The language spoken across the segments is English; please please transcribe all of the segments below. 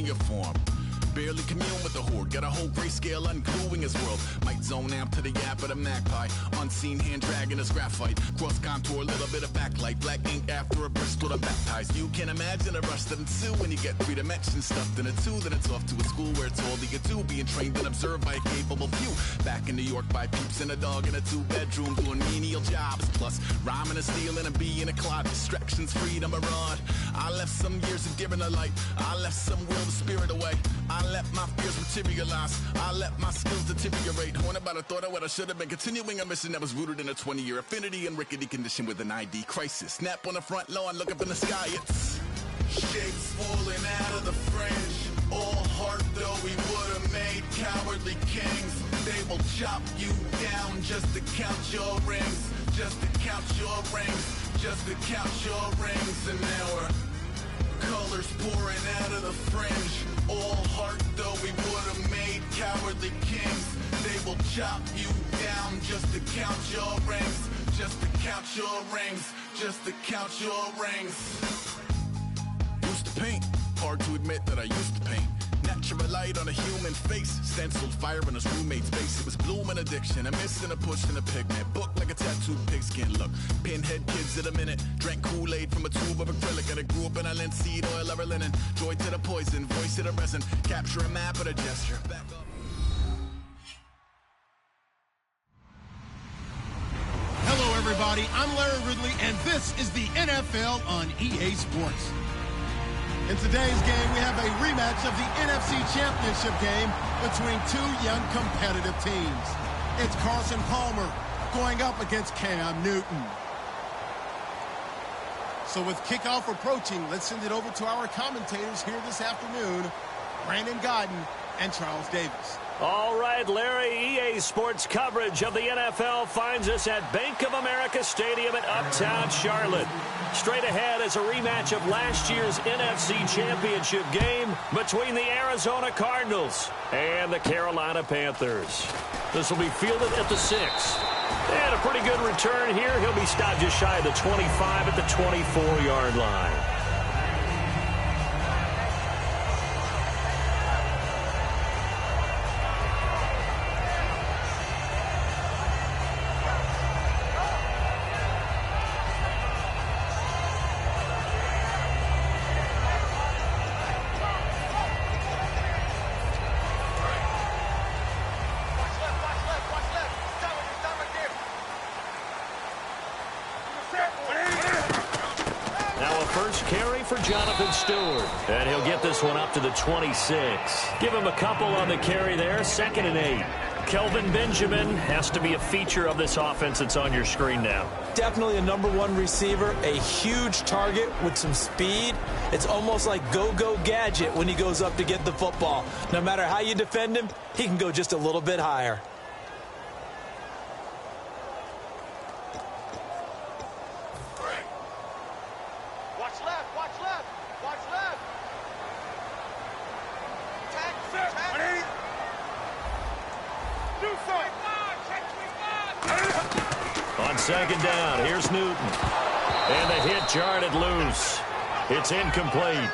uniform. Barely commune with the horde, got a whole grayscale ungluing his world. Might zone amp to the yap of the magpie, unseen hand dragging his graphite. Cross contour, a little bit of backlight, black ink after a Bristol to baptize. You can imagine a rush that ensue when you get 3 dimensions stuffed in a 2. Then it's off to a school where it's all you get to, being trained and observed by a capable few. Back in New York by peeps and a dog in a 2-bedroom doing menial jobs. Plus rhyming and stealing and being a clod, distractions, freedom, a rod. I left some years of giving a light, I left some will the spirit away. I let my fears materialize, I let my skills deteriorate. Horn about a thought of what I should have been, continuing a mission that was rooted in a 20-year affinity and rickety condition with an ID crisis. Snap on the front lawn, look up in the sky, it's shapes falling out of the fringe. All heart though we would have made cowardly kings. They will chop you down just to count your rings, just to count your rings, just to count your rings. And now we're colors pouring out of the fringe. All heart though we would have made cowardly kings. They will chop you down just to count your rings, just to count your rings, just to count your rings. Used to paint, hard to admit that I used to paint. Natural light on a human face, stenciled fire in his roommate's face. It was blooming addiction, a miss and a push and a pigment. Book like a tattooed pigskin look. Pinhead kids at a minute. Drank Kool-Aid from a tube of acrylic. And I grew up in a linseed oil ever linen. Joy to the poison, voice to the resin. Capture a map at a gesture. Back up. Hello everybody, I'm Larry Ridley and this is the NFL on EA Sports. In today's game, we have a rematch of the NFC Championship game between 2 young competitive teams. It's Carson Palmer going up against Cam Newton. So with kickoff approaching, let's send it over to our commentators here this afternoon, Brandon Godden and Charles Davis. All right, Larry, EA Sports coverage of the NFL finds us at Bank of America Stadium in Uptown Charlotte. Straight ahead is a rematch of last year's NFC Championship game between the Arizona Cardinals and the Carolina Panthers. This will be fielded at the 6. And a pretty good return here. He'll be stopped just shy of the 25 at the 24-yard line. First carry for Jonathan Stewart. And he'll get this one up to the 26. Give him a couple on the carry there. 2nd and 8. Kelvin Benjamin has to be a feature of this offense that's on your screen now. Definitely a #1 receiver, a huge target with some speed. It's almost like go-go gadget when he goes up to get the football. No matter how you defend him, he can go just a little bit higher. On 2nd down, here's Newton. And the hit jarred it loose. It's incomplete.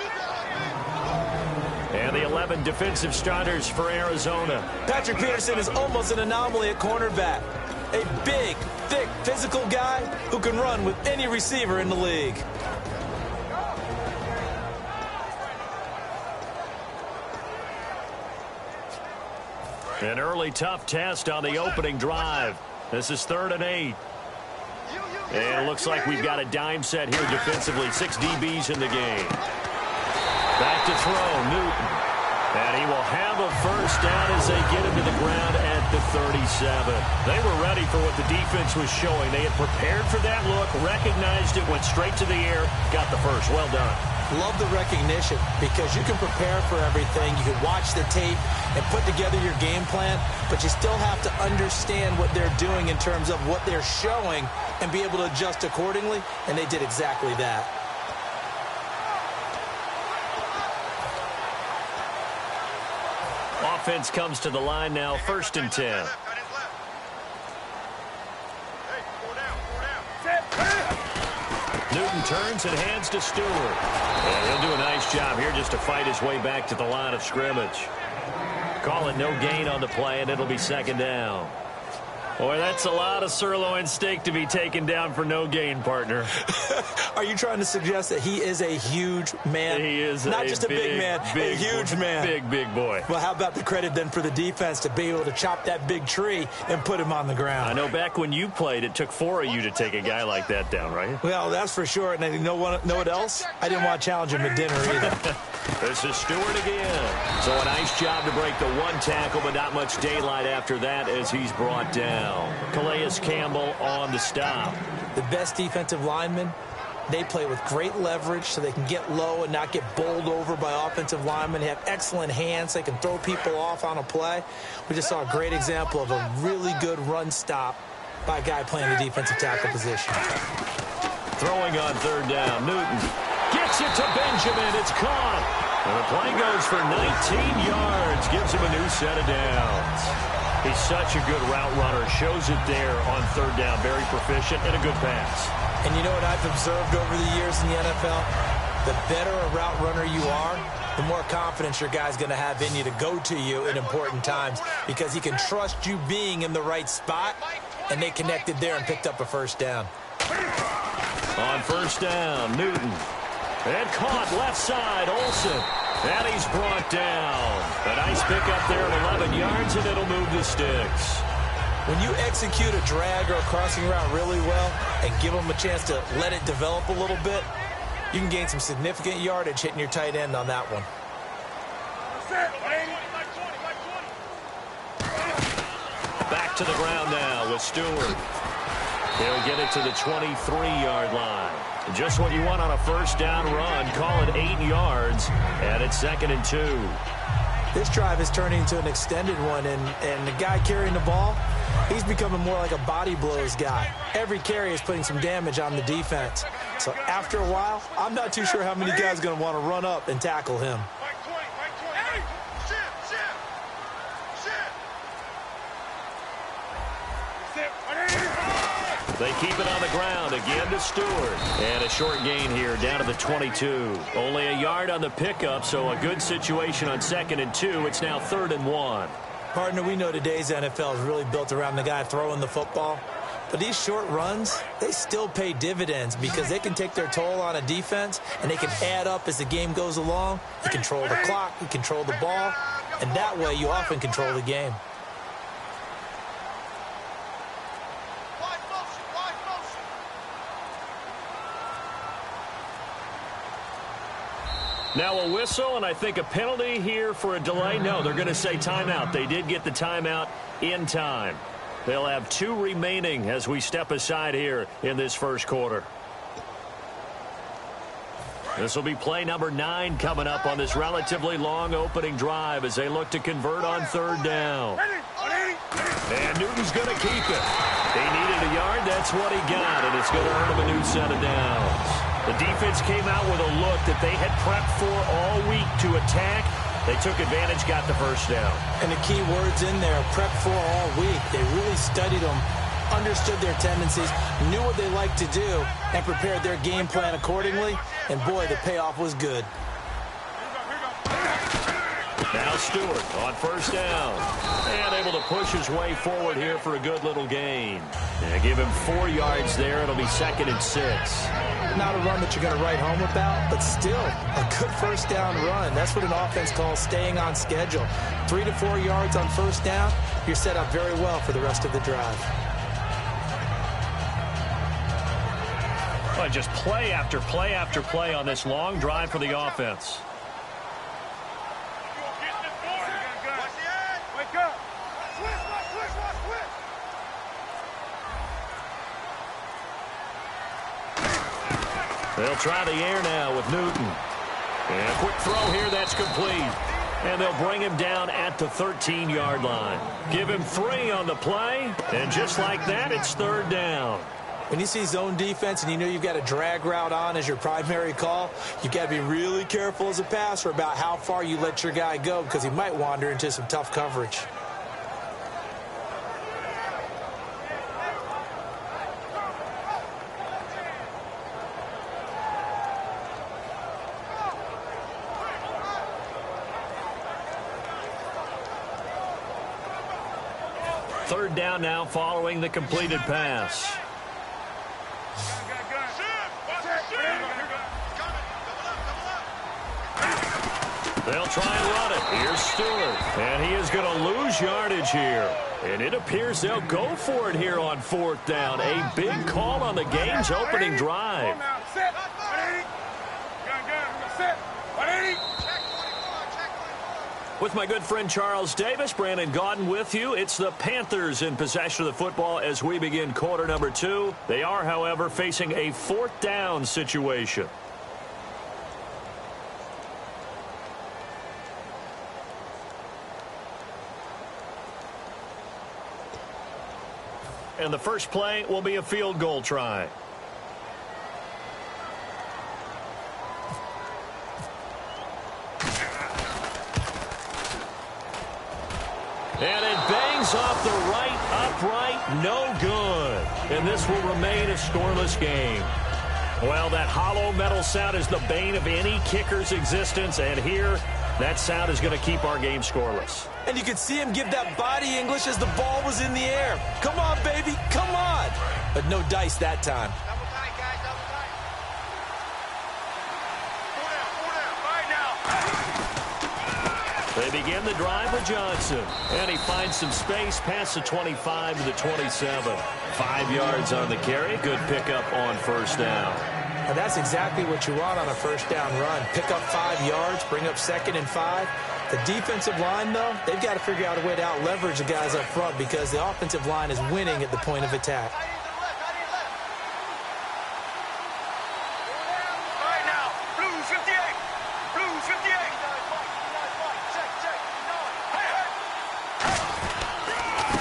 And the 11 defensive starters for Arizona. Patrick Peterson is almost an anomaly at cornerback. A big, thick, physical guy who can run with any receiver in the league. An early tough test on the opening drive. This is 3rd and 8. And it looks like we've got a dime set here defensively. 6 DBs in the game. Back to throw, Newton. And he will have a first down as they get him to the ground at the 37. They were ready for what the defense was showing. They had prepared for that look, recognized it, went straight to the air, got the first. Well done. Love the recognition because you can prepare for everything. You can watch the tape and put together your game plan, but you still have to understand what they're doing in terms of what they're showing and be able to adjust accordingly, and they did exactly that. Offense comes to the line now, 1st and 10. Newton turns and hands to Stewart. And he'll do a nice job here just to fight his way back to the line of scrimmage. Call it no gain on the play, and it'll be second down. Boy, that's a lot of sirloin steak to be taken down for no gain, partner. Are you trying to suggest that he is a huge man? He is not just a big man, a huge man. Big boy. Well, how about the credit then for the defense to be able to chop that big tree and put him on the ground? I know back when you played, it took 4 of you to take a guy like that down, right? Well, that's for sure. And you know what else? I didn't want to challenge him at dinner either. This is Stewart again. So a nice job to break the one tackle, but not much daylight after that as he's brought down. Calais Campbell on the stop. The best defensive linemen, they play with great leverage so they can get low and not get bowled over by offensive linemen. They have excellent hands. They can throw people off on a play. We just saw a great example of a really good run stop by a guy playing the defensive tackle position. Throwing on third down. Newton gets it to Benjamin. It's caught. And the play goes for 19 yards. Gives him a new set of downs. He's such a good route runner. Shows it there on third down. Very proficient and a good pass. And you know what I've observed over the years in the NFL? The better a route runner you are, the more confidence your guy's going to have in you to go to you in important times because he can trust you being in the right spot, and they connected there and picked up a first down. On first down, Newton. And caught left side, Olsen. And he's brought down. A nice pickup there at 11 yards, and it'll move the sticks. When you execute a drag or a crossing route really well and give them a chance to let it develop a little bit, you can gain some significant yardage hitting your tight end on that one. Back to the ground now with Stewart. He'll get it to the 23-yard line. Just what you want on a first down run. Call it 8 yards, and it's 2nd and 2. This drive is turning into an extended one, and the guy carrying the ball, he's becoming more like a body blows guy. Every carry is putting some damage on the defense. So after a while, I'm not too sure how many guys are going to want to run up and tackle him. They keep it on the ground again to Stewart. And a short gain here down to the 22. Only a yard on the pickup, so a good situation on 2nd and 2. It's now 3rd and 1. Partner, we know today's NFL is really built around the guy throwing the football. But these short runs, they still pay dividends because they can take their toll on a defense and they can add up as the game goes along. You control the clock, you control the ball, and that way you often control the game. Now a whistle, and I think a penalty here for a delay. No, they're going to say timeout. They did get the timeout in time. They'll have 2 remaining as we step aside here in this first quarter. This will be play number 9 coming up on this relatively long opening drive as they look to convert on third down. And Newton's going to keep it. He needed a yard. That's what he got, and it's going to earn him a new set of downs. The defense came out with a look that they had prepped for all week to attack. They took advantage, got the first down. And the key words in there, prep for all week. They really studied them, understood their tendencies, knew what they liked to do, and prepared their game plan accordingly. And, boy, the payoff was good. Now Stewart on first down. And able to push his way forward here for a good little gain. And give him 4 yards there. It'll be 2nd and 6. Not a run that you're going to write home about, but still a good first down run. That's what an offense calls staying on schedule. 3 to 4 yards on first down, you're set up very well for the rest of the drive. Well, just play after play after play on this long drive for the offense. They'll try the air now with Newton. And a quick throw here, that's complete. And they'll bring him down at the 13-yard line. Give him 3 on the play, and just like that, it's third down. When you see zone defense and you know you've got a drag route on as your primary call, you've got to be really careful as a passer about how far you let your guy go because he might wander into some tough coverage. Third down now following the completed pass. They'll try and run it. Here's Stewart. And he is going to lose yardage here. And it appears they'll go for it here on fourth down. A big call on the game's opening drive. With my good friend Charles Davis, Brandon Gaudin with you. It's the Panthers in possession of the football as we begin quarter number 2. They are, however, facing a fourth down situation. And the first play will be a field goal try. And it bangs off the right upright, no good. And this will remain a scoreless game. Well, that hollow metal sound is the bane of any kicker's existence, and here, that sound is going to keep our game scoreless. And you could see him give that body English as the ball was in the air. Come on, baby, come on. But no dice that time. They begin the drive with Johnson. And he finds some space past the 25 to the 27. 5 yards on the carry. Good pickup on first down. And that's exactly what you want on a first down run. Pick up 5 yards, bring up 2nd and 5. The defensive line, though, they've got to figure out a way to out-leverage the guys up front because the offensive line is winning at the point of attack.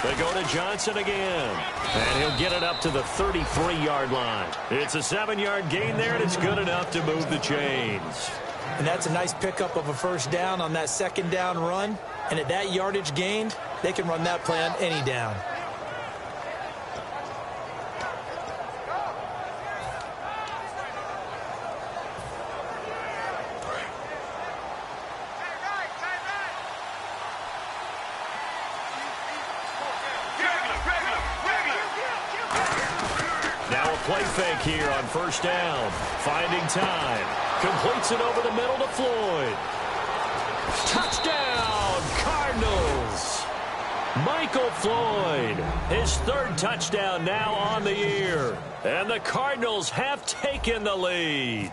They go to Johnson again. And he'll get it up to the 33-yard line. It's a 7-yard gain there, and it's good enough to move the chains. And that's a nice pickup of a first down on that second down run. And at that yardage gained, they can run that play on any down. Now a play fake here on first down. Finding time. Completes it over the middle to Floyd. Touchdown, Cardinals. Michael Floyd, his 3rd touchdown now on the year. And the Cardinals have taken the lead.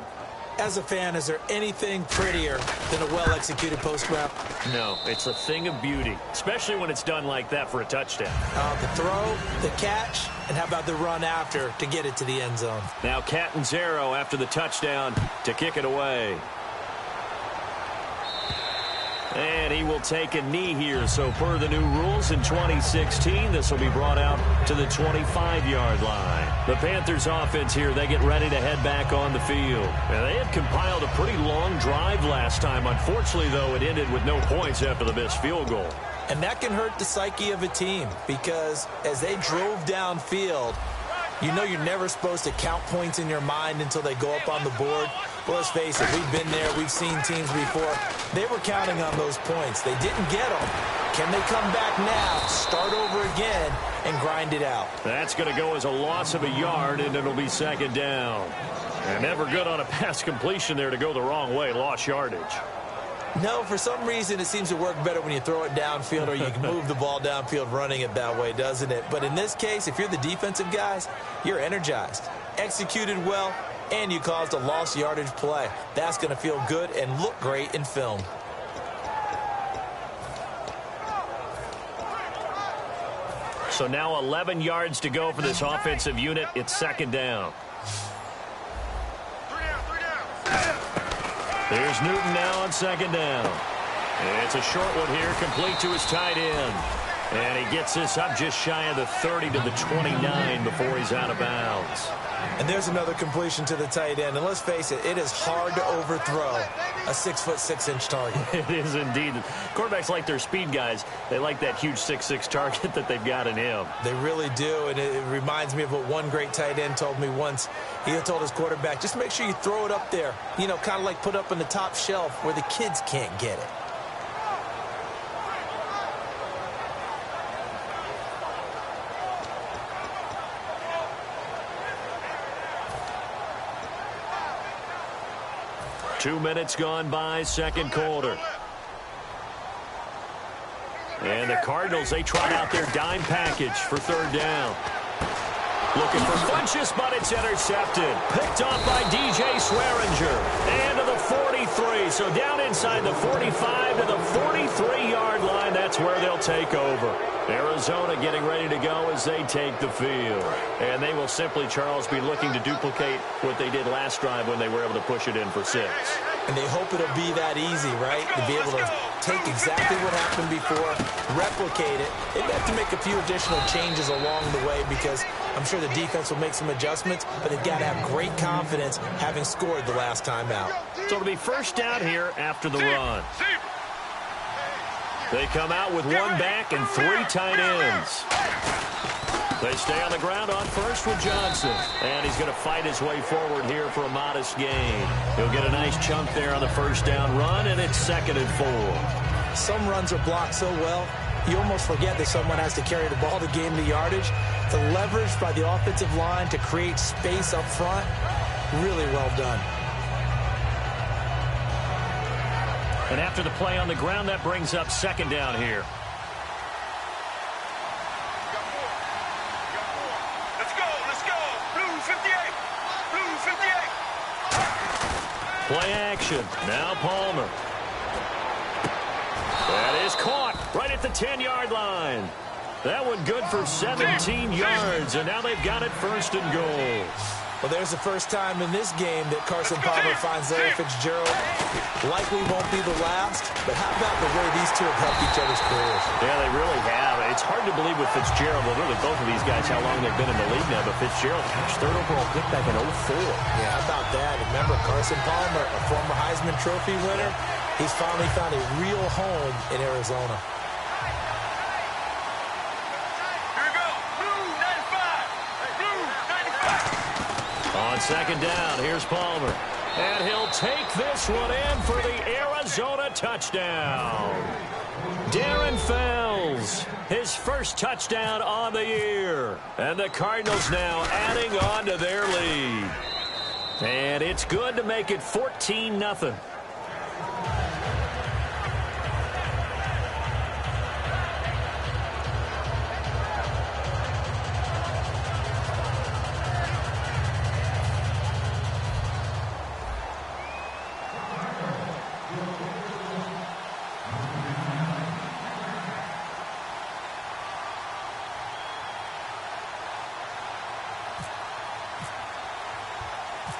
As a fan, is there anything prettier than a well-executed post route? No, it's a thing of beauty, especially when it's done like that for a touchdown. The throw, the catch, and how about the run after to get it to the end zone? Now Catanzaro after the touchdown to kick it away. And he will take a knee here. So per the new rules in 2016, this will be brought out to the 25-yard line. The Panthers offense here, they get ready to head back on the field. And they had compiled a pretty long drive last time. Unfortunately, though, it ended with no points after the missed field goal. And that can hurt the psyche of a team because as they drove downfield, you know you're never supposed to count points in your mind until they go up on the board. Well, let's face it, we've been there. We've seen teams before. They were counting on those points. They didn't get them. Can they come back now, start over again, and grind it out? That's going to go as a loss of a yard, and it'll be 2nd down. And never good on a pass completion there to go the wrong way. Lost yardage. No, for some reason it seems to work better when you throw it downfield or you can move the ball downfield running it that way, doesn't it? But in this case, if you're the defensive guys, you're energized, executed well, and you caused a lost yardage play. That's going to feel good and look great in film. So now 11 yards to go for this offensive unit. It's 2nd down. There's Newton now on 2nd down. And it's a short one here, complete to his tight end. And he gets this up just shy of the 30 to the 29 before he's out of bounds. And there's another completion to the tight end. And let's face it, it is hard to overthrow a 6'6" target. It is indeed. Quarterbacks like their speed guys. They like that huge 6'6" target that they've got in him. They really do. And it reminds me of what one great tight end told me once. He told his quarterback, just make sure you throw it up there. You know, kind of like put up on the top shelf where the kids can't get it. 2 minutes gone by, second quarter. And the Cardinals, they trot out their dime package for third down. Looking for Funchess, but it's intercepted. Picked off by DJ Swearinger. And to the 43. So down inside the 45 to the 43-yard line. That's where they'll take over. Arizona getting ready to go as they take the field. And they will simply, Charles, be looking to duplicate what they did last drive when they were able to push it in for 6. And they hope it'll be that easy, right? To be able to take exactly what happened before, replicate it. They have to make a few additional changes along the way because I'm sure the defense will make some adjustments, but they've got to have great confidence having scored the last time out. So it'll be first down here after the run. They come out with one back and 3 tight ends. They stay on the ground on first with Johnson. And he's going to fight his way forward here for a modest gain. He'll get a nice chunk there on the first down run, and it's 2nd and 4. Some runs are blocked so well, you almost forget that someone has to carry the ball to gain the yardage. The leverage by the offensive line to create space up front, really well done. And after the play on the ground, that brings up 2nd down here. Play action. Now Palmer. That is caught right at the 10-yard line. That one good for 17 yards, and now they've got it 1st and goal. Well, there's the first time in this game that Carson Palmer finds Larry Fitzgerald. Likely won't be the last, but how about the way these two have helped each other's careers? Yeah, they really have. It's hard to believe with Fitzgerald, well, really both of these guys, how long they've been in the league now, but Fitzgerald, gosh, 3rd overall pick back in 04. Yeah, how about that? Remember, Carson Palmer, a former Heisman Trophy winner, he's finally found a real home in Arizona. On 2nd down, here's Palmer. And he'll take this one in for the Arizona touchdown. Darren Fells, his first touchdown on the year. And the Cardinals now adding on to their lead. And it's good to make it 14-0.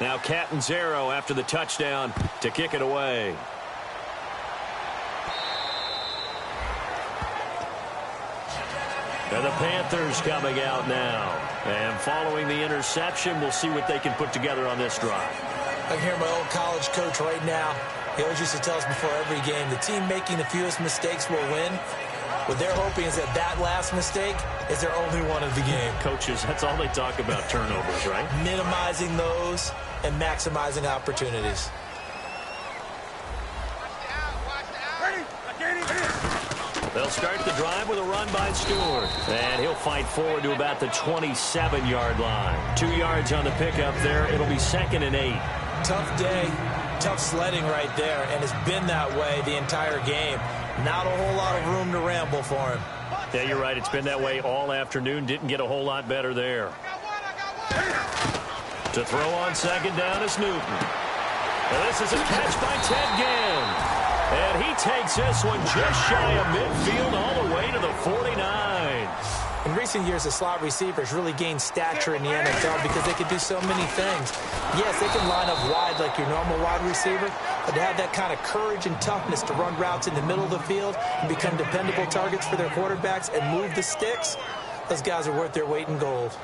Now Catanzaro after the touchdown to kick it away. And the Panthers coming out now. And following the interception, we'll see what they can put together on this drive. I can hear my old college coach right now. He always used to tell us before every game, the team making the fewest mistakes will win. What they're hoping is that last mistake is their only one of the game. Coaches, that's all they talk about, turnovers, right? Minimizing those and maximizing opportunities. They'll start the drive with a run by Stewart. And he'll fight forward to about the 27-yard line. 2 yards on the pickup there. It'll be 2nd and 8. Tough day, tough sledding right there, and it's been that way the entire game. Not a whole lot of room to ramble for him. Yeah, you're right. It's been that way all afternoon. Didn't get a whole lot better there. To throw on 2nd down is Newton. And this is a catch by Ted Ginn. And he takes this one just shy of midfield all the way to the 49. In recent years, the slot receivers really gained stature in the NFL because they can do so many things. Yes, they can line up wide like your normal wide receiver, but to have that kind of courage and toughness to run routes in the middle of the field and become dependable targets for their quarterbacks and move the sticks, those guys are worth their weight in gold.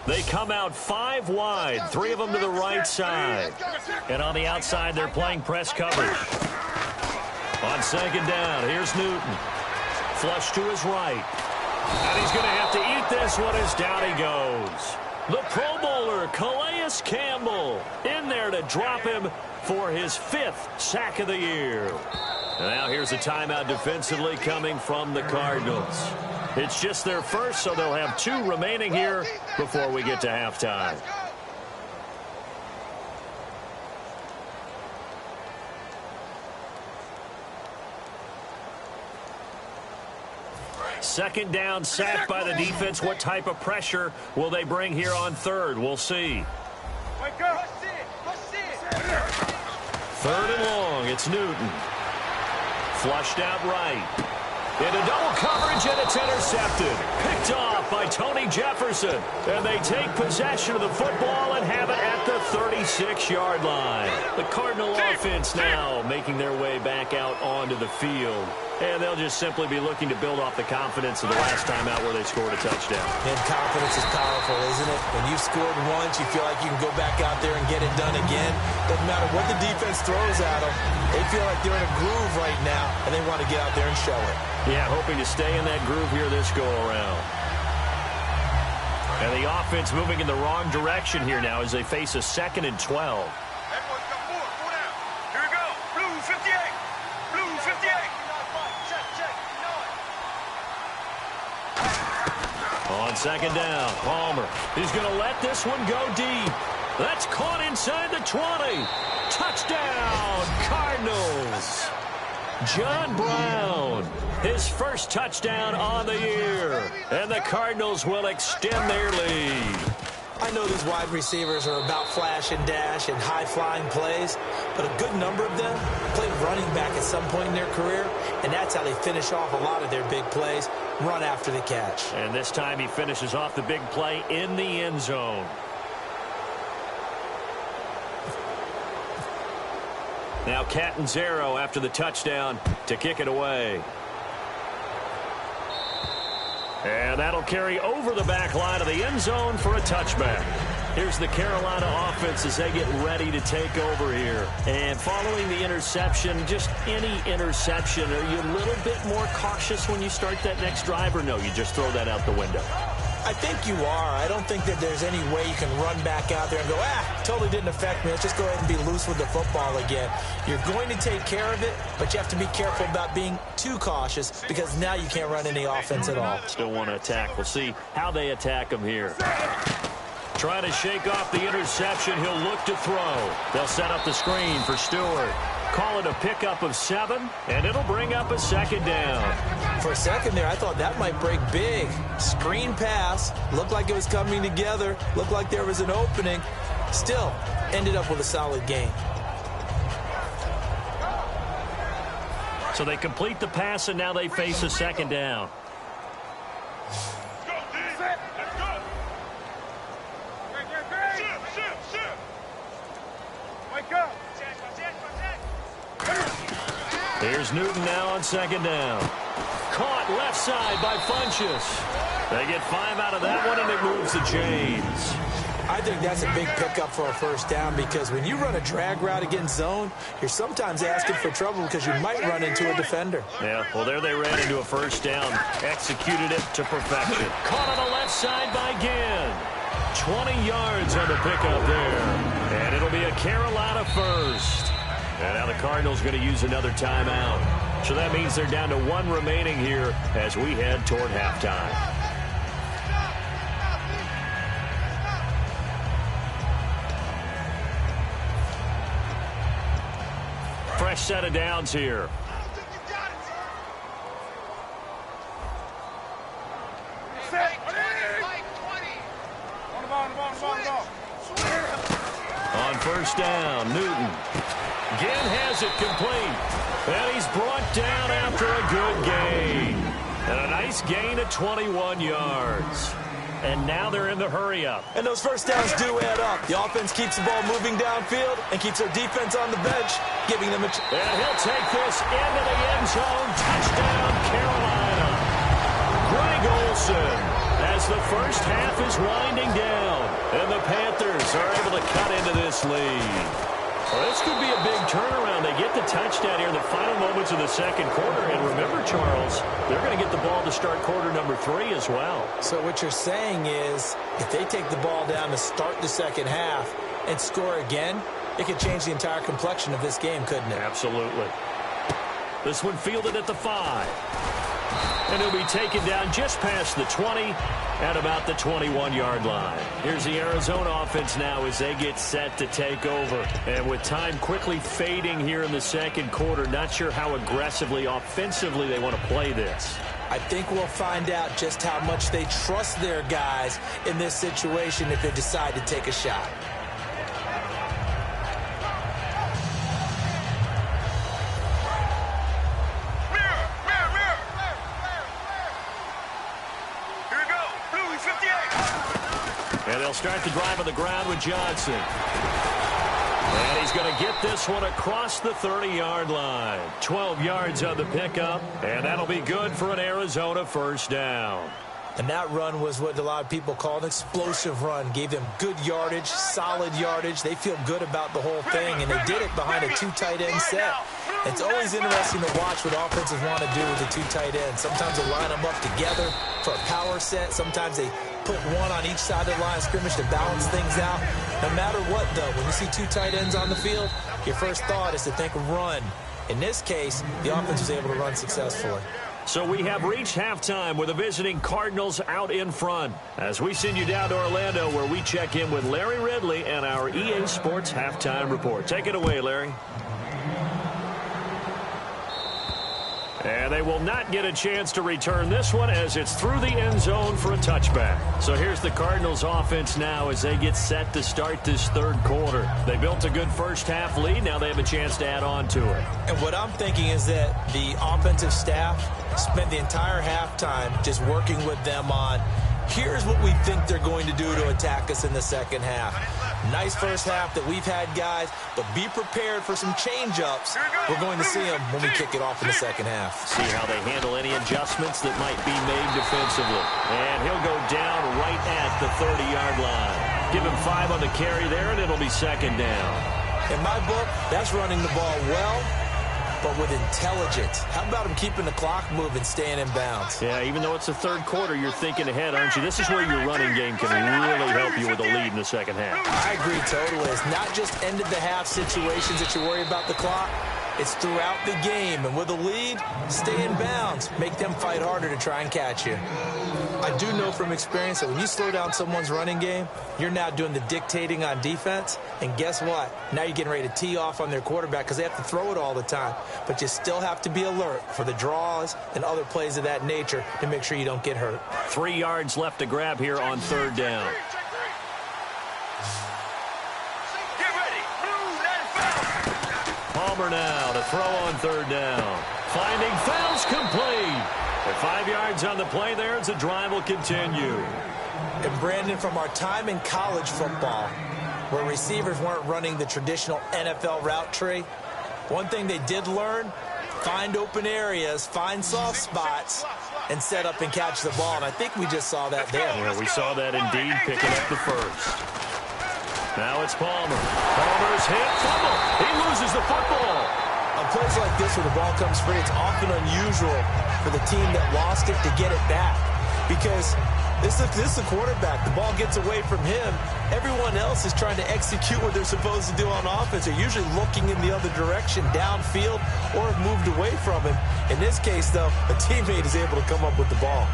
They come out 5 wide, 3 of them to the right side. And on the outside, they're playing press coverage. On second down, here's Newton. Flush to his right. And he's going to have to eat this one as down he goes. The Pro Bowler, Calais Campbell, in there to drop him for his 5th sack of the year. Now here's a timeout defensively coming from the Cardinals. It's just their first, so they'll have 2 remaining here before we get to halftime. Second down, sacked by the defense. What type of pressure will they bring here on third? We'll see. Third and long, it's Newton. Flushed out right. Into double coverage, and it's intercepted. Picked off by Tony Jefferson. And they take possession of the football and have it at the 36-yard line. The Cardinal offense now making their way back out onto the field. And they'll just simply be looking to build off the confidence of the last time out where they scored a touchdown. And confidence is powerful, isn't it? When you've scored once, you feel like you can go back out there and get it done again. Doesn't matter what the defense throws at them. They feel like they're in a groove right now, and they want to get out there and show it. Yeah, hoping to stay in that groove here this go-around. And the offense moving in the wrong direction here now as they face a 2nd and 12. On second down, Palmer. He's going to let this one go deep. That's caught inside the 20. Touchdown, Cardinals. John Brown, his first touchdown on the year. And the Cardinals will extend their lead. I know these wide receivers are about flash and dash and high-flying plays, but a good number of them played running back at some point in their career, and that's how they finish off a lot of their big plays, run after the catch. And this time he finishes off the big play in the end zone. Now Catanzaro after the touchdown to kick it away. And that'll carry over the back line of the end zone for a touchback. Here's the Carolina offense as they get ready to take over here. And following the interception, just any interception, are you a little bit more cautious when you start that next drive, or no, you just throw that out the window? I think you are. I don't think that there's any way you can run back out there and go, totally didn't affect me. Let's just go ahead and be loose with the football again. You're going to take care of it, but you have to be careful about being too cautious because now you can't run any offense at all. Still want to attack. We'll see how they attack them here. Trying to shake off the interception. He'll look to throw. They'll set up the screen for Stewart. Call it a pickup of 7, and it'll bring up a second down. For a second there, I thought that might break big. Screen pass. Looked like it was coming together. Looked like there was an opening. Still, ended up with a solid gain. So they complete the pass, and now they face a second down. Here's Newton now on second down. Caught left side by Funchess. They get 5 out of that one, and it moves to James. I think that's a big pickup for a first down because when you run a drag route against zone, you're sometimes asking for trouble because you might run into a defender. Yeah, well, there they ran into a first down. Executed it to perfection. Caught on the left side by Ginn. 20 yards on the pickup there. And it'll be a Carolina first. And now the Cardinals going to use another timeout. So that means they're down to 1 remaining here as we head toward halftime. Fresh set of downs here. On first down, Newton. Ginn has it complete. And he's brought down after a good gain. And a nice gain of 21 yards. And now they're in the hurry-up. And those first downs do add up. The offense keeps the ball moving downfield and keeps their defense on the bench, giving them a chance. And he'll take this into the end zone. Touchdown, Carolina. Greg Olsen as the first half is winding down. And the Panthers are able to cut into this lead. Well, this could be a big turnaround. They get the touchdown here in the final moments of the second quarter. And remember, Charles, they're going to get the ball to start quarter number 3 as well. So what you're saying is if they take the ball down to start the second half and score again, it could change the entire complexion of this game, couldn't it? Absolutely. This one fielded at the 5. And he'll be taken down just past the 20 at about the 21-yard line. Here's the Arizona offense now as they get set to take over. And with time quickly fading here in the second quarter, not sure how aggressively, offensively they want to play this. I think we'll find out just how much they trust their guys in this situation if they decide to take a shot. And they'll start the drive on the ground with Johnson. And he's going to get this one across the 30-yard line. 12 yards on the pickup, and that'll be good for an Arizona first down. And that run was what a lot of people call an explosive run. Gave them good yardage, solid yardage. They feel good about the whole thing, and they did it behind a 2 tight end set. It's always interesting to watch what offenses want to do with the 2 tight ends. Sometimes they line them up together for a power set. Sometimes they put one on each side of the line of scrimmage to balance things out. No matter what, though, when you see 2 tight ends on the field, your first thought is to think run. In this case, the offense was able to run successfully. So we have reached halftime with the visiting Cardinals out in front. As we send you down to Orlando where we check in with Larry Ridley and our EA Sports Halftime Report. Take it away, Larry. And they will not get a chance to return this one as it's through the end zone for a touchback. So here's the Cardinals offense now as they get set to start this third quarter. They built a good first half lead. Now they have a chance to add on to it. And what I'm thinking is that the offensive staff spent the entire halftime just working with them on here's what we think they're going to do to attack us in the second half. Nice first half that we've had, guys, but be prepared for some change-ups. We're going to see them when we kick it off in the second half. See how they handle any adjustments that might be made defensively. And he'll go down right at the 30-yard line. Give him 5 on the carry there, and it'll be second down. In my book, that's running the ball well, but with intelligence. How about him keeping the clock moving, staying in bounds? Yeah, even though it's the third quarter, you're thinking ahead, aren't you? This is where your running game can really help you with a lead in the second half. I agree totally. It's not just end-of-the-half situations that you worry about the clock. It's throughout the game. And with a lead, stay in bounds. Make them fight harder to try and catch you. I do know from experience that when you slow down someone's running game, you're now doing the dictating on defense. And guess what? Now you're getting ready to tee off on their quarterback because they have to throw it all the time. But you still have to be alert for the draws and other plays of that nature to make sure you don't get hurt. 3 yards left to grab here on third down. Palmer now to throw on third down. Finding fouls complete. At 5 yards on the play there as the drive will continue. And Brandon, from our time in college football, where receivers weren't running the traditional NFL route tree, one thing they did learn, find open areas, find soft spots, and set up and catch the ball. And I think we just saw that there. Yeah, we saw that indeed, picking up the first. Now it's Palmer. Palmer's hit, fumble. He loses the football. On plays like this where the ball comes free, it's often unusual for the team that lost it to get it back. Because this is the quarterback. The ball gets away from him. Everyone else is trying to execute what they're supposed to do on offense. They're usually looking in the other direction, downfield, or have moved away from him. In this case, though, a teammate is able to come up with the ball.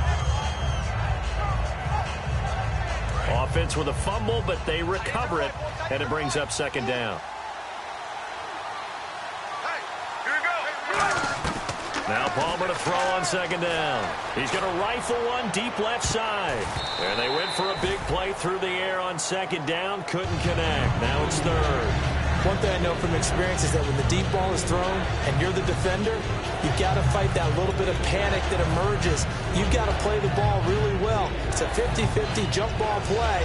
Offense with a fumble, but they recover it, and it brings up second down. Now Palmer to throw on second down. He's going to rifle one deep left side. And they went for a big play through the air on second down. Couldn't connect. Now it's third. One thing I know from experience is that when the deep ball is thrown and you're the defender, you've got to fight that little bit of panic that emerges. You've got to play the ball really well. It's a 50-50 jump ball play.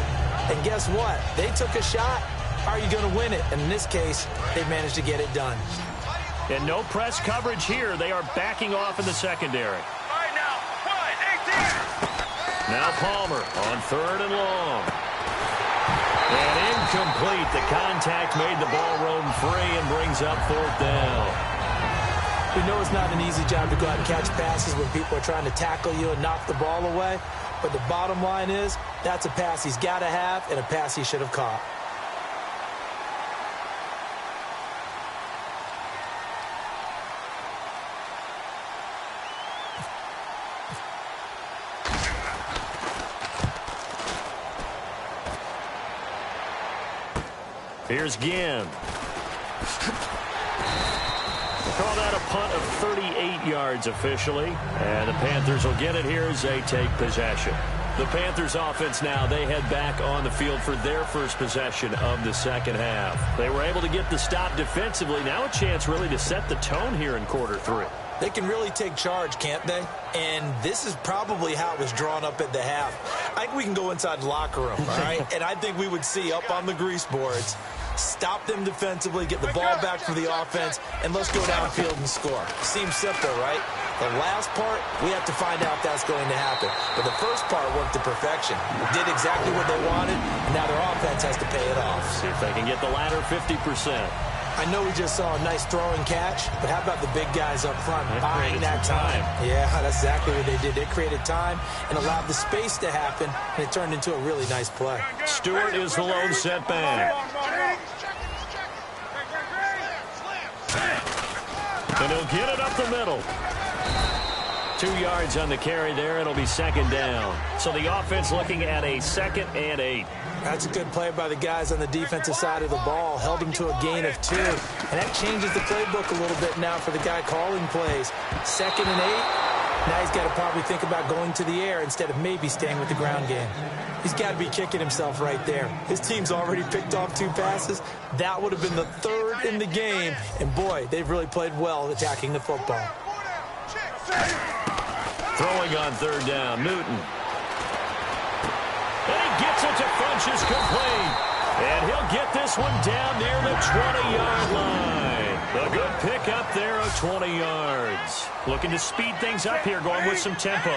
And guess what? They took a shot. Are you going to win it? And in this case, they managed to get it done. And no press coverage here. They are backing off in the secondary. Now Palmer on third and long. And incomplete. The contact made the ball roam free and brings up 4th down. We know it's not an easy job to go out and catch passes when people are trying to tackle you and knock the ball away. But the bottom line is, that's a pass he's got to have and a pass he should have caught. Here's Ginn. We'll call that a punt of 38 yards officially. And the Panthers will get it here as they take possession. The Panthers offense now, they head back on the field for their first possession of the second half. They were able to get the stop defensively. Now a chance really to set the tone here in quarter 3. They can really take charge, can't they? And this is probably how it was drawn up at the half. I think we can go inside the locker room, all right? And I think we would see up on the grease boards, stop them defensively, get the ball back for the offense, and let's go downfield and score. Seems simple, right? The last part, we have to find out if that's going to happen. But the first part worked to perfection. Did exactly what they wanted, and now their offense has to pay it off. See if they can get the latter 50%. I know we just saw a nice throwing catch, but how about the big guys up front buying that time? Yeah, that's exactly what they did. They created time and allowed the space to happen, and it turned into a really nice play. Stewart is the lone setback. And he'll get it up the middle. 2 yards on the carry there. It'll be 2nd down. So the offense looking at a 2nd and 8. That's a good play by the guys on the defensive side of the ball. Held them to a gain of 2. And that changes the playbook a little bit now for the guy calling plays. 2nd and 8. Now he's got to probably think about going to the air instead of maybe staying with the ground game. He's got to be kicking himself right there. His team's already picked off 2 passes. That would have been the 3rd in the game. And, boy, they've really played well attacking the football. Throwing on 3rd down, Newton. And he gets it to Funchess complete. And he'll get this one down near the 20-yard line. A good pick up there of 20 yards. Looking to speed things up here, going with some tempo.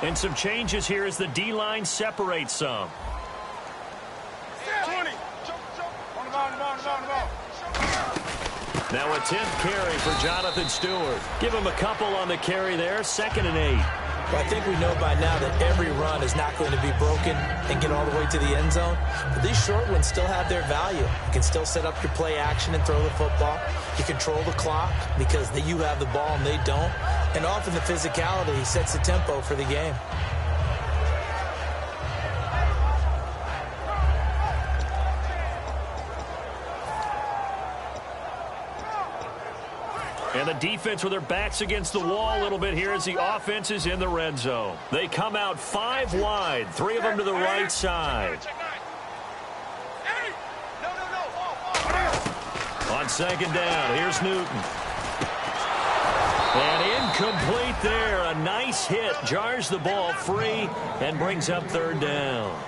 And some changes here as the D-line separates some. 20. Now a 10th carry for Jonathan Stewart. Give him a couple on the carry there. 2nd and 8. Well, I think we know by now that every run is not going to be broken and get all the way to the end zone. But these short ones still have their value. You can still set up your play action and throw the football. You control the clock because you have the ball and they don't. And often the physicality sets the tempo for the game. And the defense with their backs against the wall a little bit here as the offense is in the red zone. They come out 5 wide, 3 of them to the right side. On 2nd down, here's Newton. And incomplete there. A nice hit. Jars the ball free and brings up 3rd down.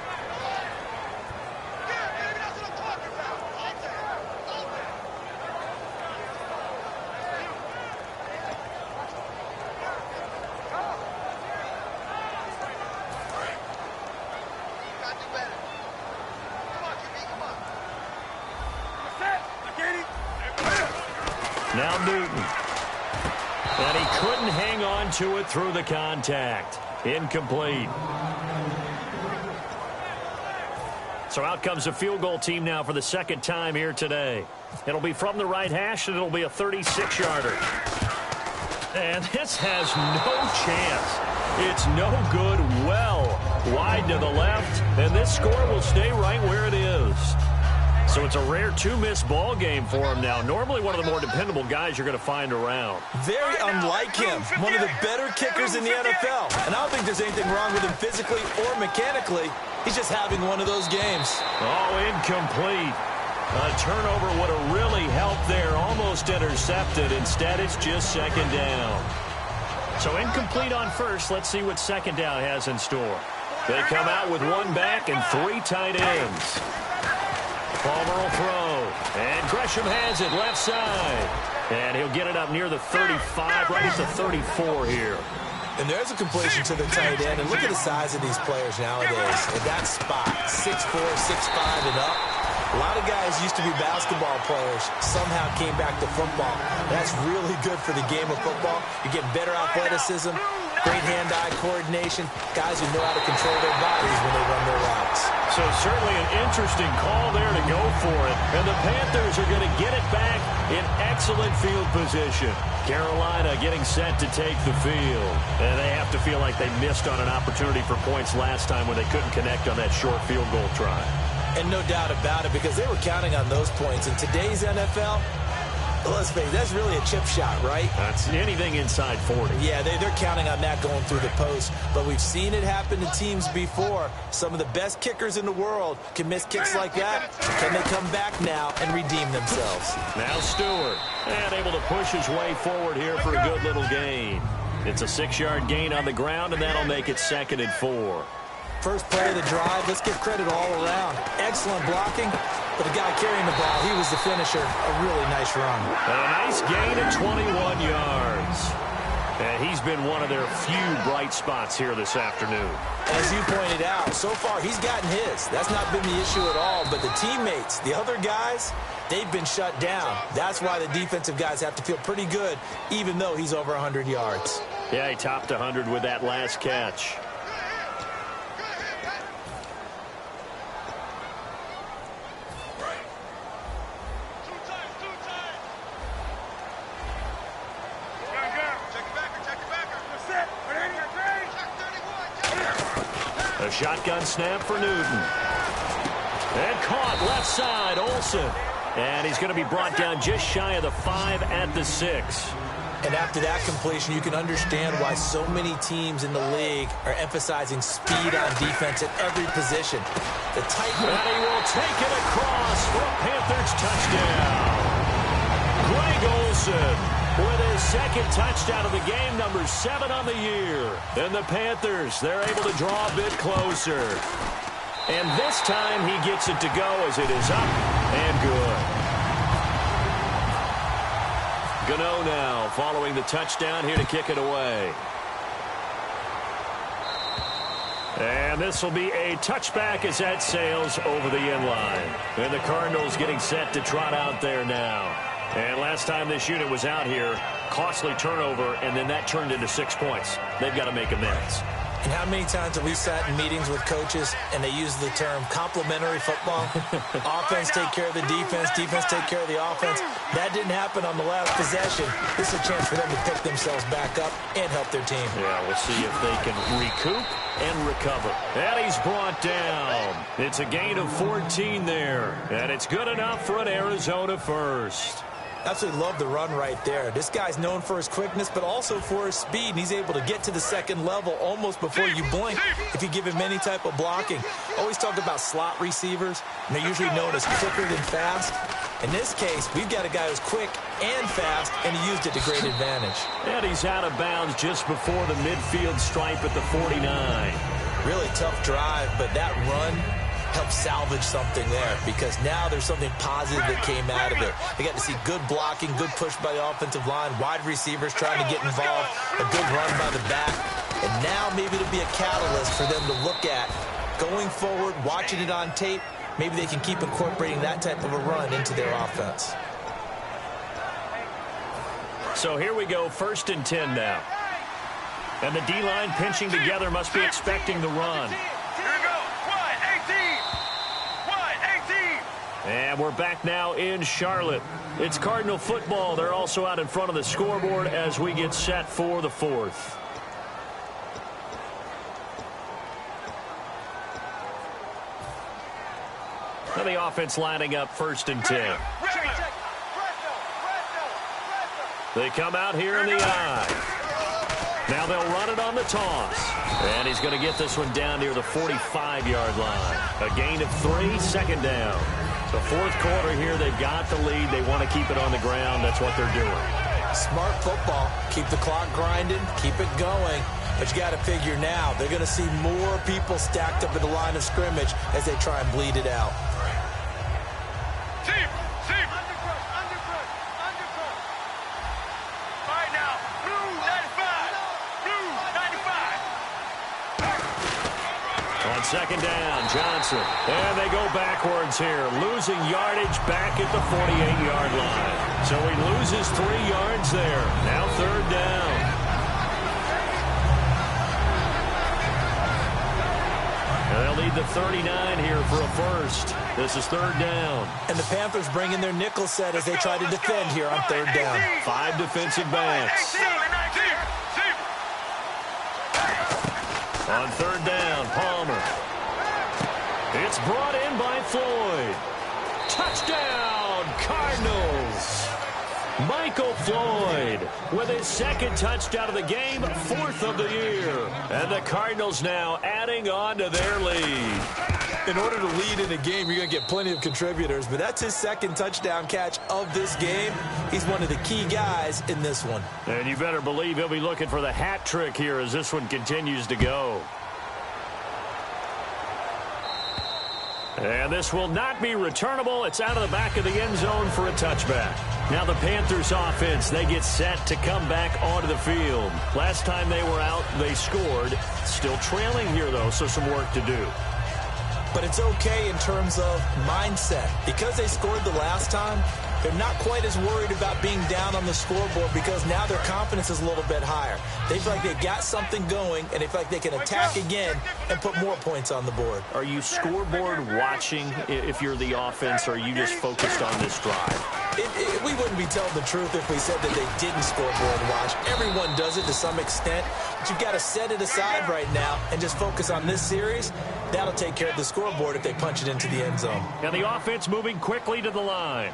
Now Newton. And he couldn't hang on to it through the contact. Incomplete. So out comes a field goal team now for the 2nd time here today. It'll be from the right hash, and it'll be a 36-yarder. And this has no chance. It's no good. Well wide to the left, and this score will stay right where it is. So it's a rare 2-miss ball game for him now. Normally one of the more dependable guys you're going to find around. Very unlike him. One of the better kickers in the NFL. And I don't think there's anything wrong with him physically or mechanically. He's just having one of those games. Oh, incomplete. A turnover would have really helped there. Almost intercepted. Instead, it's just 2nd down. So incomplete on first. Let's see what 2nd down has in store. They come out with 1 back and 3 tight ends. Palmer will throw. And Gresham has it left side. And he'll get it up near the 35, right at the 34 here. And there's a completion to the tight end. And look at the size of these players nowadays. At that spot, 6'4", 6'5", and up. A lot of guys used to be basketball players, somehow came back to football. That's really good for the game of football. You get better athleticism, great hand-eye coordination, guys who know how to control their bodies when they run their routes. So certainly an interesting call there to go for it. And the Panthers are going to get it back in excellent field position. Carolina getting set to take the field. And they have to feel like they missed on an opportunity for points last time when they couldn't connect on that short field goal try. And no doubt about it, because they were counting on those points. In today's NFL, let's face it, that's really a chip shot, right? That's anything inside 40. Yeah, they're counting on that going through the post. But we've seen it happen to teams before. Some of the best kickers in the world can miss kicks like that. Can they come back now and redeem themselves? Now Stewart, and able to push his way forward here for a good little gain. It's a 6-yard gain on the ground, and that'll make it 2nd and 4. First play of the drive, let's give credit all around. Excellent blocking, but the guy carrying the ball, he was the finisher. A really nice run. A nice gain of 21 yards. And he's been one of their few bright spots here this afternoon. As you pointed out, so far he's gotten his. That's not been the issue at all, but the teammates, the other guys, they've been shut down. That's why the defensive guys have to feel pretty good, even though he's over 100 yards. Yeah, he topped 100 with that last catch. A shotgun snap for Newton. And caught left side, Olsen. And he's going to be brought down just shy of the 5 at the 6. And after that completion, you can understand why so many teams in the league are emphasizing speed on defense at every position. The tight and he will take it across for a Panthers touchdown. Greg Olsen with his 2nd touchdown of the game, number 7 on the year. And the Panthers, they're able to draw a bit closer. And this time he gets it to go as it is up and good. Gano now following the touchdown here to kick it away. And this will be a touchback as that sails over the end line. And the Cardinals getting set to trot out there now. And last time this unit was out here, costly turnover, and then that turned into 6 points. They've got to make amends. And how many times have we sat in meetings with coaches and they use the term complementary football? Offense take care of the defense, defense take care of the offense. That didn't happen on the last possession. This is a chance for them to pick themselves back up and help their team. Yeah, we'll see if they can recoup and recover. And he's brought down. It's a gain of 14 there. And it's good enough for an Arizona first. Absolutely love the run right there. This guy's known for his quickness, but also for his speed. And he's able to get to the 2nd level almost before you blink if you give him any type of blocking. Always talk about slot receivers, and they're usually known as quicker than fast. In this case, we've got a guy who's quick and fast, and he used it to great advantage. And he's out of bounds just before the midfield stripe at the 49. Really tough drive, but that run help salvage something there, because now there's something positive that came out of it. They got to see good blocking, good push by the offensive line, wide receivers trying to get involved, a good run by the back, and now maybe it'll be a catalyst for them to look at going forward, watching it on tape. Maybe they can keep incorporating that type of a run into their offense. So here we go, 1st and 10 now. And the D-line pinching together, must be expecting the run. And we're back now in Charlotte. It's Cardinal football. They're also out in front of the scoreboard as we get set for the 4th. And the offense lining up 1st and 10. They come out here in the I. Now they'll run it on the toss. And he's going to get this one down near the 45-yard line. A gain of 3, 2nd down. The 4th quarter here, they've got the lead. They want to keep it on the ground. That's what they're doing. Smart football. Keep the clock grinding. Keep it going. But you got to figure now, they're going to see more people stacked up at the line of scrimmage as they try and bleed it out. second down. Johnson. And they go backwards here. Losing yardage back at the 48-yard line. So he loses 3 yards there. Now third down. They'll need the 39 here for a first. This is third down. And the Panthers bring in their nickel set as they try to defend here on third down. 5 defensive backs. On third down, Palmer. It's brought in by Floyd. Touchdown, Cardinals. Michael Floyd with his second touchdown of the game, 4th of the year. And the Cardinals now adding on to their lead. In order to lead in a game, you're going to get plenty of contributors, but that's his second touchdown catch of this game. He's one of the key guys in this one. And you better believe he'll be looking for the hat trick here as this one continues to go. And this will not be returnable. It's out of the back of the end zone for a touchback. Now the Panthers offense, they get set to come back onto the field. Last time they were out, they scored. Still trailing here, though, so some work to do. But it's okay in terms of mindset. Because they scored the last time, they're not quite as worried about being down on the scoreboard because now their confidence is a little bit higher. They feel like they got something going, and they feel like they can attack again and put more points on the board. Are you scoreboard watching if you're the offense, or are you just focused on this drive? We wouldn't be telling the truth if we said that they didn't scoreboard watch. Everyone does it to some extent, but you've got to set it aside right now and just focus on this series. That'll take care of the scoreboard if they punch it into the end zone. And the offense moving quickly to the line.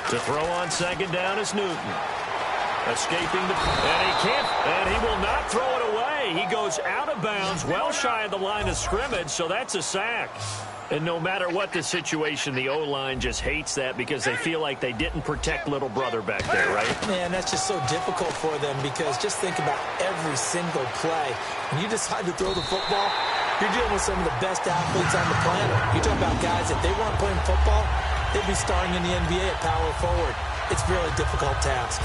To throw on second down is Newton. Escaping the... And he can't... And he will not throw it away. He goes out of bounds, well shy of the line of scrimmage, so that's a sack. And no matter what the situation, the O-line just hates that because they feel like they didn't protect little brother back there, right? Man, that's just so difficult for them because just think about every single play. When you decide to throw the football, you're dealing with some of the best athletes on the planet. You're talking about guys, if they weren't playing football, they'd be starting in the NBA at power forward. It's a really difficult task.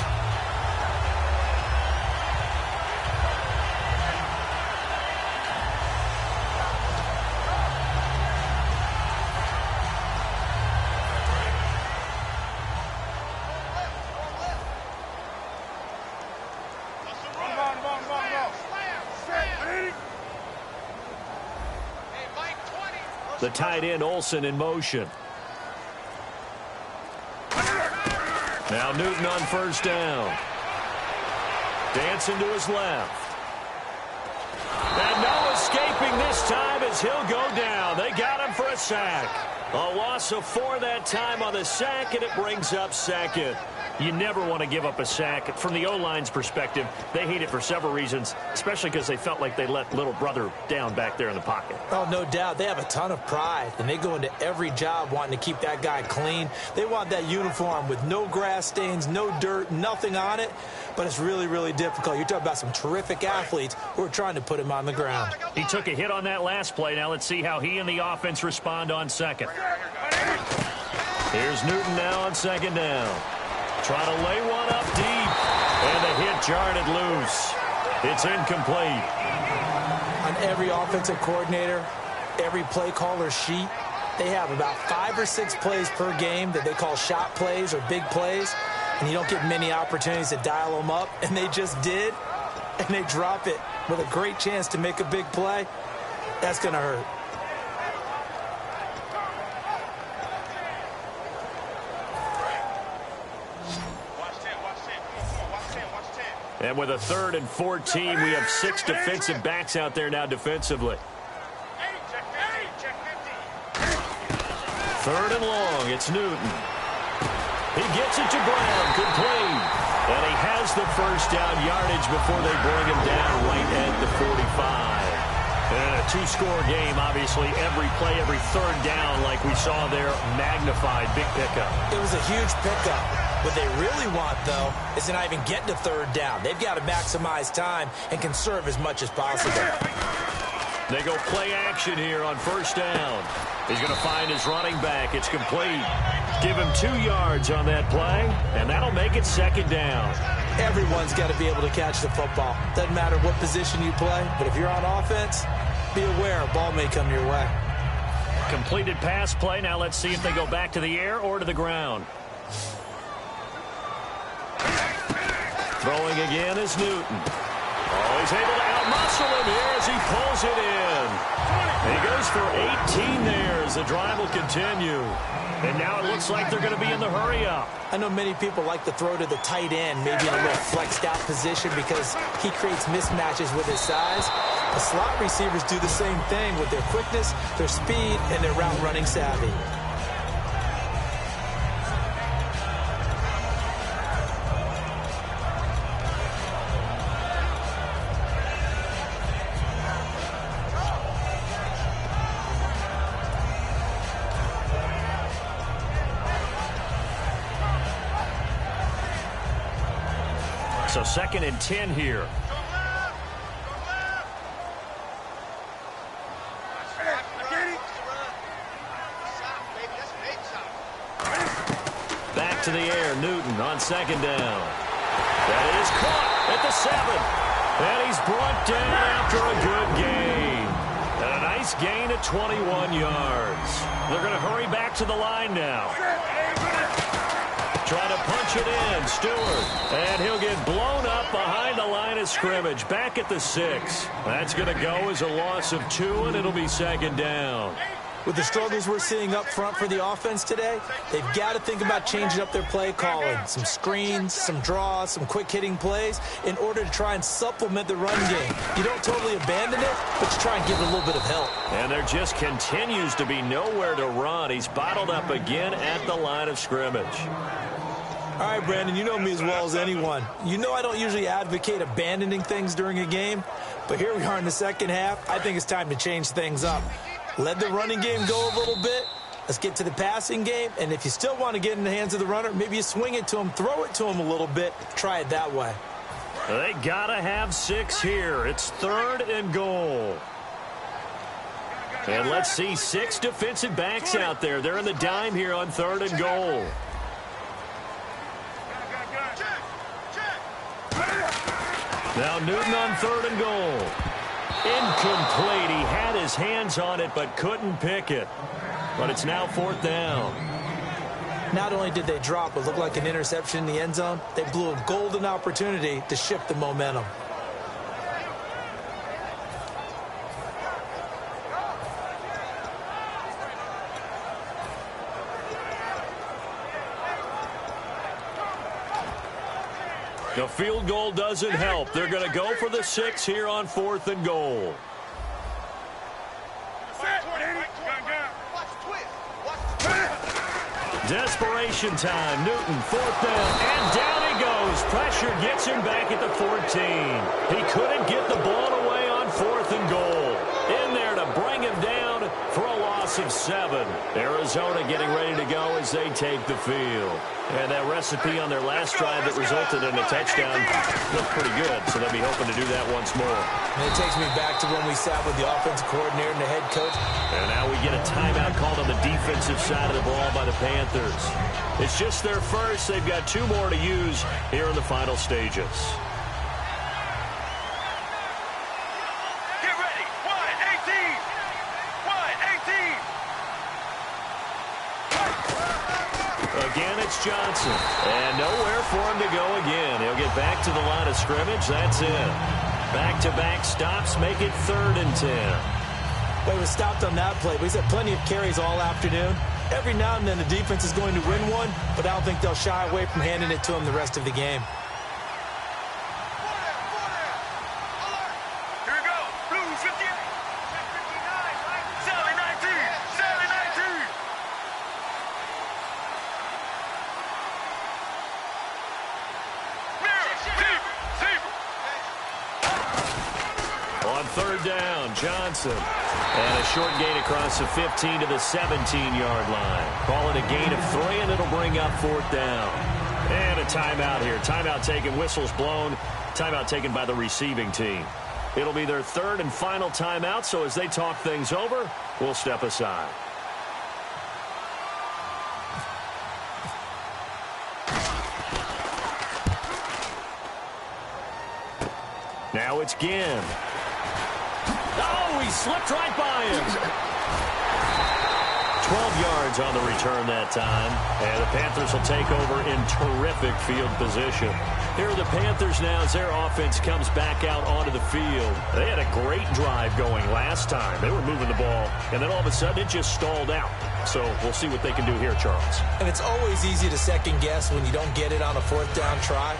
The tight end, Olsen, in motion. Now Newton on first down. Dancing to his left. And no escaping this time as he'll go down. They got him for a sack. A loss of 4 that time on the sack, and it brings up second. You never want to give up a sack. From the O-line's perspective, they hate it for several reasons, especially because they felt like they let little brother down back there in the pocket. Oh, no doubt. They have a ton of pride, and they go into every job wanting to keep that guy clean. They want that uniform with no grass stains, no dirt, nothing on it, but it's really, really difficult. You're talking about some terrific athletes who are trying to put him on the ground. He took a hit on that last play. Now let's see how he and the offense respond on second. Here's Newton now on second down. Trying to lay one up deep. And the hit jarred it loose. It's incomplete. On every offensive coordinator, every play caller sheet, they have about 5 or 6 plays per game that they call shot plays or big plays. And you don't get many opportunities to dial them up. And they just did. And they drop it with a great chance to make a big play. That's going to hurt. And with a 3rd and 14, we have 6 defensive backs out there now defensively. 3rd and long, it's Newton. He gets it to Brown, complete. And he has the first down yardage before they bring him down right at the 45. And a 2-score game, obviously, every play, every 3rd down, like we saw there, magnified, big pickup. It was a huge pickup. What they really want, though, is to not even get to 3rd down. They've got to maximize time and conserve as much as possible. They go play action here on first down. He's going to find his running back. It's complete. Give him 2 yards on that play, and that'll make it 2nd down. Everyone's got to be able to catch the football. Doesn't matter what position you play, but if you're on offense, be aware, a ball may come your way. Completed pass play. Now let's see if they go back to the air or to the ground. Throwing again is Newton. Oh, he's able to outmuscle him here as he pulls it in. He goes for 18 there as the drive will continue. And now it looks like they're going to be in the hurry-up. I know many people like to throw to the tight end, maybe in a little flexed-out position because he creates mismatches with his size. The slot receivers do the same thing with their quickness, their speed, and their route-running savvy. So 2nd and 10 here. Back to the air, Newton on 2nd down. That is caught at the 7. And he's brought down after a good gain. And a nice gain at 21 yards. They're going to hurry back to the line now. Trying to punch it in, Stewart. And he'll get blown up behind the line of scrimmage. Back at the 6. That's going to go as a loss of 2, and it'll be 2nd down. With the struggles we're seeing up front for the offense today, they've got to think about changing up their play calling. Some screens, some draws, some quick-hitting plays in order to try and supplement the run game. You don't totally abandon it, but you try and give it a little bit of help. And there just continues to be nowhere to run. He's bottled up again at the line of scrimmage. All right, Brandon, you know me as well as anyone. You know I don't usually advocate abandoning things during a game, but here we are in the second half. I think it's time to change things up. Let the running game go a little bit. Let's get to the passing game, and if you still want to get in the hands of the runner, maybe you swing it to him, throw it to him a little bit, try it that way. They got to have 6 here. It's 3rd and goal. And let's see 6 defensive backs out there. They're in the dime here on 3rd and goal. Now Newton on 3rd and goal. Incomplete. He had his hands on it but couldn't pick it. But it's now 4th down. Not only did they drop what looked like an interception in the end zone, they blew a golden opportunity to shift the momentum. The field goal doesn't help. They're going to go for the 6 here on 4th and goal. Desperation time. Newton, 4th down, and down he goes. Pressure gets him back at the 14. He couldn't get the ball away on 4th and goal. In there to bring him down for a loss of 7. Arizona getting ready to go as they take the field. And that recipe on their last drive that resulted in a touchdown looked pretty good, so they'll be hoping to do that once more. And it takes me back to when we sat with the offensive coordinator and the head coach. And now we get a timeout called on the defensive side of the ball by the Panthers. It's just their first. They've got 2 more to use here in the final stages. Again, it's Johnson. And nowhere for him to go again. He'll get back to the line of scrimmage. That's it. Back-to-back stops make it 3rd and 10. Well, he was stopped on that play, but he's had plenty of carries all afternoon. Every now and then the defense is going to win one, but I don't think they'll shy away from handing it to him the rest of the game. Johnson. And a short gain across the 15 to the 17-yard line. Call it a gain of 3, and it'll bring up 4th down. And a timeout here. Timeout taken, whistles blown. Timeout taken by the receiving team. It'll be their 3rd and final timeout, so as they talk things over, we'll step aside. Now it's Ginn. Oh, he slipped right by him. 12 yards on the return that time. And the Panthers will take over in terrific field position. Here are the Panthers now as their offense comes back out onto the field. They had a great drive going last time. They were moving the ball, and then all of a sudden it just stalled out. So we'll see what they can do here, Charles. And it's always easy to second guess when you don't get it on a fourth down try.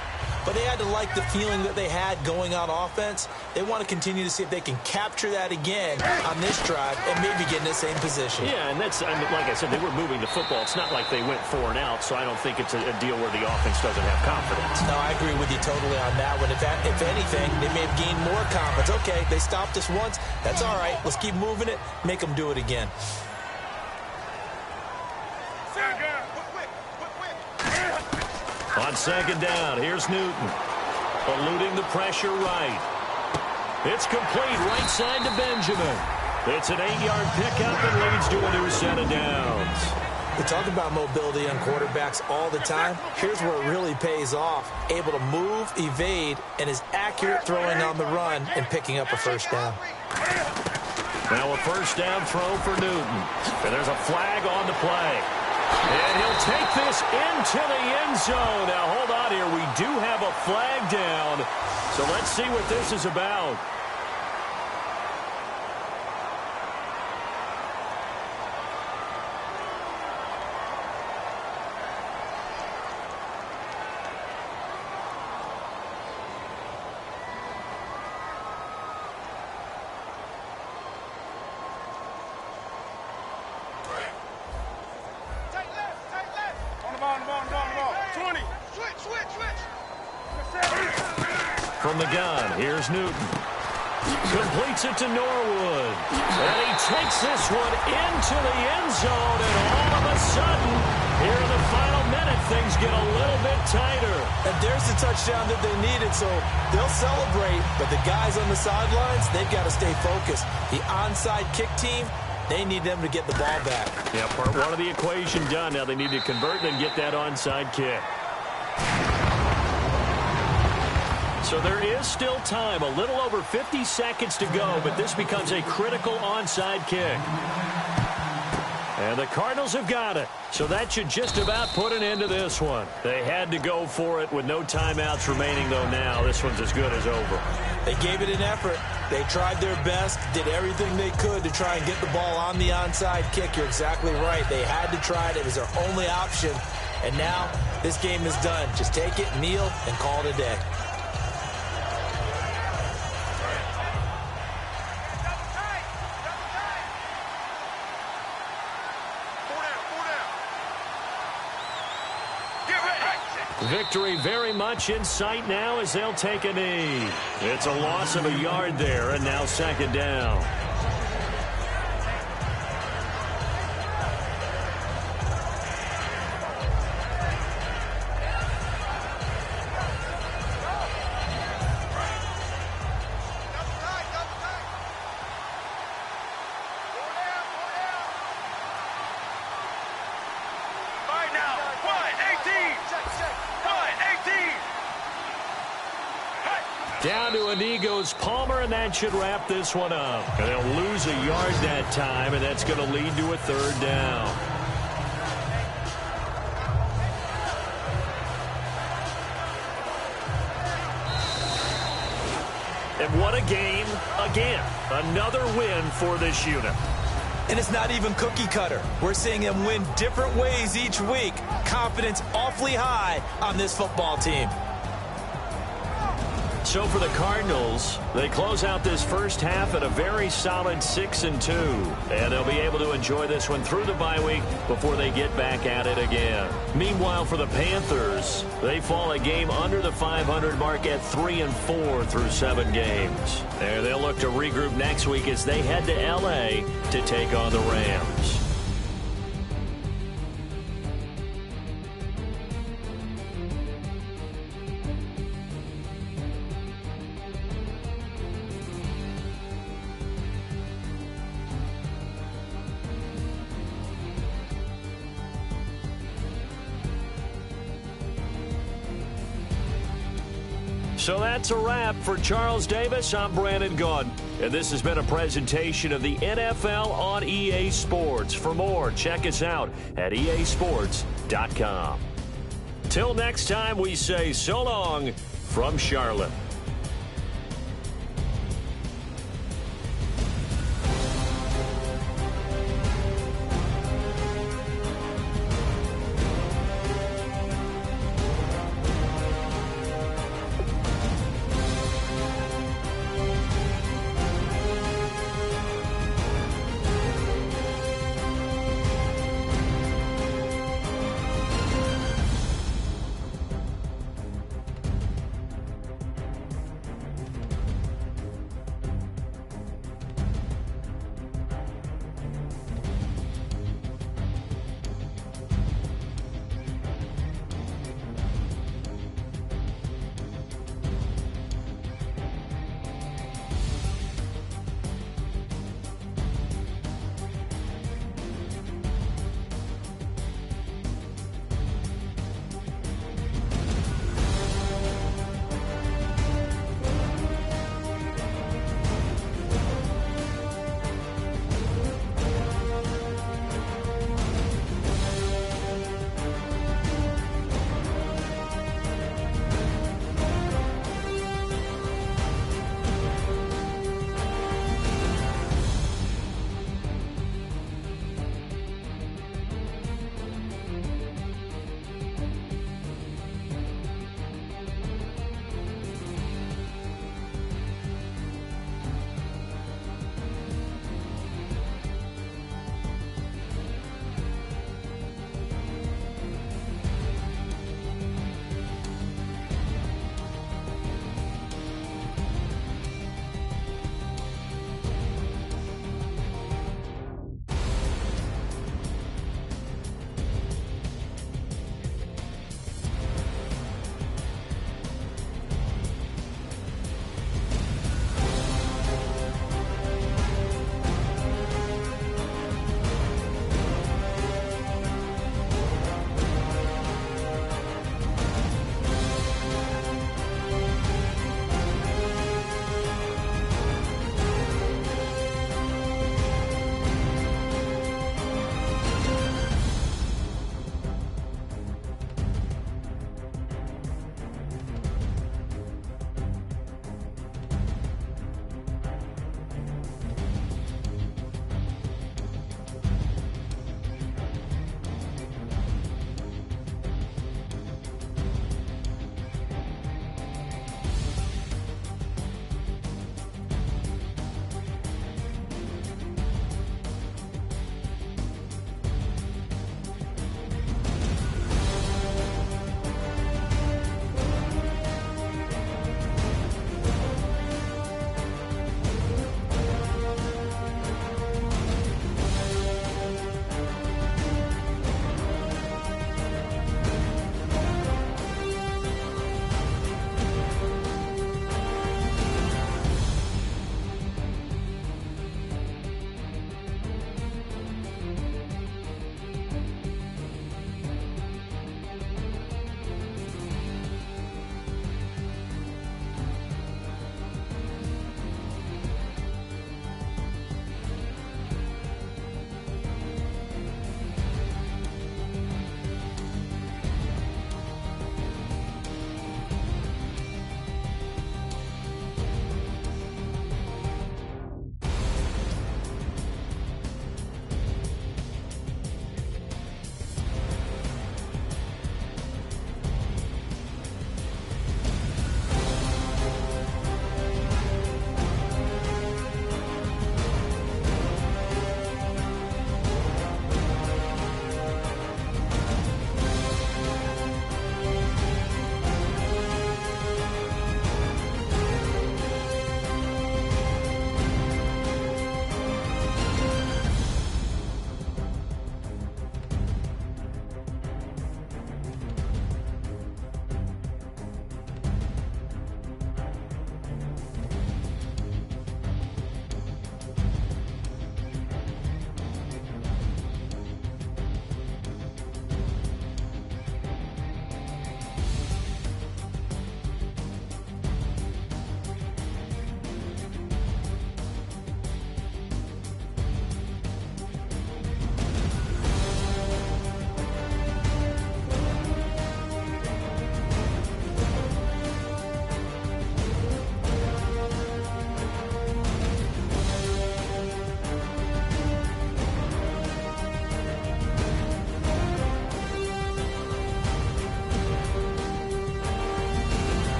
But they had to like the feeling that they had going on offense. They want to continue to see if they can capture that again on this drive and maybe get in the same position. Yeah, and that's, like I said, they were moving the football. It's not like they went 4 and out, so I don't think it's a deal where the offense doesn't have confidence. No, I agree with you totally on that one. If anything, they may have gained more confidence. Okay, they stopped us once. That's all right. Let's keep moving it. Make them do it again. On second down, here's Newton. Eluding the pressure right. It's complete right side to Benjamin. It's an 8-yard pickup and leads to a new set of downs. We talk about mobility on quarterbacks all the time. Here's where it really pays off. Able to move, evade, and is accurate throwing on the run and picking up a first down. Now a first down throw for Newton. And there's a flag on the play. And he'll take this into the end zone. Now, hold on here. We do have a flag down. So let's see what this is about. From the gun, here's Newton. Completes it to Norwood. And he takes this one into the end zone. And all of a sudden, here in the final minute, things get a little bit tighter. And there's the touchdown that they needed, so they'll celebrate. But the guys on the sidelines, they've got to stay focused. The onside kick team, they need them to get the ball back. Yeah, part one of the equation done. Now they need to convert and get that onside kick. So there is still time, a little over 50 seconds to go, but this becomes a critical onside kick. And the Cardinals have got it. So that should just about put an end to this one. They had to go for it with no timeouts remaining, though now this one's as good as over. They gave it an effort. They tried their best, did everything they could to try and get the ball on the onside kick. You're exactly right. They had to try it. It was their only option. And now this game is done. Just take it, kneel, and call it a day. Victory very much in sight now as they'll take a knee. It's a loss of a yard there, and now second down. Down to a knee goes Palmer, and that should wrap this one up. And they'll lose a yard that time, and that's going to lead to a third down. And what a game again. Another win for this unit. And it's not even cookie cutter. We're seeing them win different ways each week. Confidence awfully high on this football team. So for the Cardinals, they close out this first half at a very solid 6-2. And they'll be able to enjoy this one through the bye week before they get back at it again. Meanwhile, for the Panthers, they fall a game under the 500 mark at 3-4 through 7 games. And they'll look to regroup next week as they head to L.A. to take on the Rams. So that's a wrap. For Charles Davis, I'm Brandon Gunn. And this has been a presentation of the NFL on EA Sports. For more, check us out at easports.com. Till next time, we say so long from Charlotte.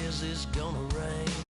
is this gonna rain?